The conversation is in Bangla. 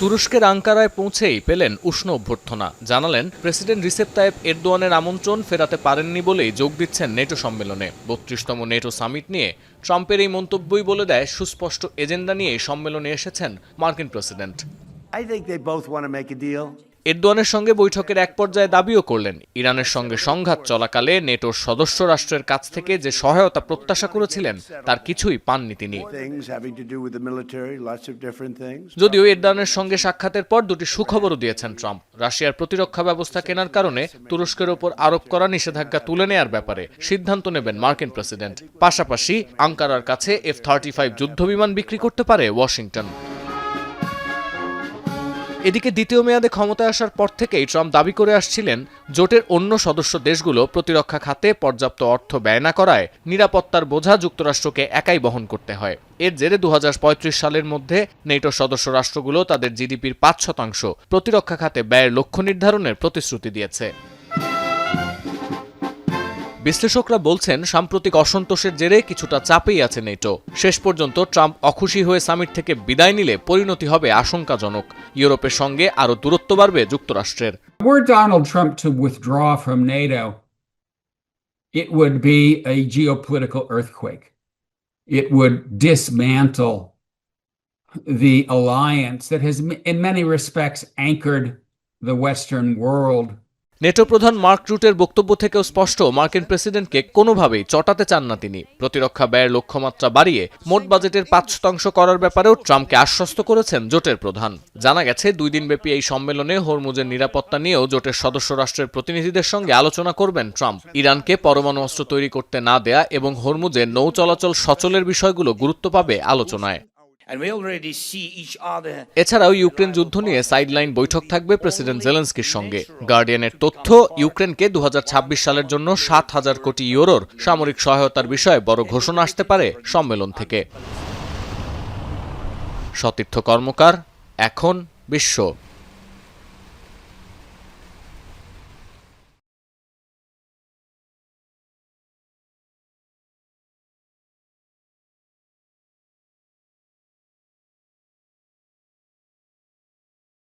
তুরস্কের আঙ্কারায় পৌঁছেই পেলেন উষ্ণ অভ্যর্থনা। জানালেন প্রেসিডেন্ট রিসেপ তাইয়েপ এরদোয়ানের আমন্ত্রণ ফেরাতে পারেননি বলেই যোগ দিচ্ছেন নেটো সম্মেলনে। ৩২তম নেটো সামিট নিয়ে ট্রাম্পের এই মন্তব্যই বলে দেয় সুস্পষ্ট এজেন্ডা নিয়ে সম্মেলনে এসেছেন মার্কিন প্রেসিডেন্ট। এরদোয়ানের সঙ্গে বৈঠকের এক পর্যায়ে দাবিও করলেন, ইরানের সঙ্গে সংঘাত চলাকালে নেটোর সদস্য রাষ্ট্রের কাছ থেকে যে সহায়তা প্রত্যাশা করেছিলেন তার কিছুই পাননি তিনি। যদিও এরদোয়ানের সঙ্গে সাক্ষাতের পর দুটি সুখবরও দিয়েছেন ট্রাম্প। রাশিয়ার প্রতিরক্ষা ব্যবস্থা কেনার কারণে তুরস্কের ওপর আরোপ করা নিষেধাজ্ঞা তুলে নেয়ার ব্যাপারে সিদ্ধান্ত নেবেন মার্কিন প্রেসিডেন্ট। পাশাপাশি আঙ্কারার কাছে F-35 যুদ্ধবিমান বিক্রি করতে পারে ওয়াশিংটন। এদিকে দ্বিতীয় মেয়াদে ক্ষমতায় আসার পর থেকেই ট্রাম্প দাবি করে আসছিলেন জোটের অন্য সদস্য দেশগুলো প্রতিরক্ষা খাতে পর্যাপ্ত অর্থ ব্যয় না করায় নিরাপত্তার বোঝা যুক্তরাষ্ট্রকে একাই বহন করতে হয়। এর জেরে ২০৩৫ সালের মধ্যে নেটো সদস্য রাষ্ট্রগুলো তাদের জিডিপির ৫% প্রতিরক্ষা খাতে ব্যয়ের লক্ষ্য নির্ধারণের প্রতিশ্রুতি দিয়েছে। বিশ্লেষকরা বলছেন সাম্প্রতিক অসন্তোষের জেরে কিছুটা চাপেই আছে নেটো। শেষ পর্যন্ত ট্রাম্প অখুশি হয়ে সামিট থেকে বিদায় নিলে পরিণতি হবে আশঙ্কাজনক। ইউরোপের সঙ্গে আরও দূরত্ব বাড়বে যুক্তরাষ্ট্রের। Were Donald Trump to withdraw from NATO, it would be a geopolitical earthquake. It would dismantle the alliance that has in many respects anchored the Western world. NATO প্রধান মার্ক রুটের বক্তব্য থেকেও স্পষ্ট, মার্কিন প্রেসিডেন্টকে কোনোভাবেই চটাতে চান না তিনি। প্রতিরক্ষা ব্যয়ের লক্ষ্যমাত্রা বাড়িয়ে মোট বাজেটের ৫% করার ব্যাপারেও ট্রাম্পকে আশ্বস্ত করেছেন জোটের প্রধান। জানা গেছে ২ দিনব্যাপী এই সম্মেলনে হরমুজের নিরাপত্তা নিয়েও জোটের সদস্য রাষ্ট্রের প্রতিনিধিদের সঙ্গে আলোচনা করবেন ট্রাম্প। ইরানকে পরমাণু অস্ত্র তৈরি করতে না দেয়া এবং হরমুজে নৌ চলাচল সচলের বিষয়গুলো গুরুত্ব পাবে আলোচনায়। এছাড়াও ইউক্রেন যুদ্ধ নিয়ে সাইডলাইন বৈঠক থাকবে প্রেসিডেন্ট জেলেনস্কির সঙ্গে। গার্ডিয়ানের তথ্য, ইউক্রেনকে ২০২৬ সালের জন্য ৭,০০০ কোটি ইউরোর সামরিক সহায়তার বিষয়ে বড় ঘোষণা আসতে পারে সম্মেলন থেকে। সতীর্থ কর্মকার, এখন বিশ্ব।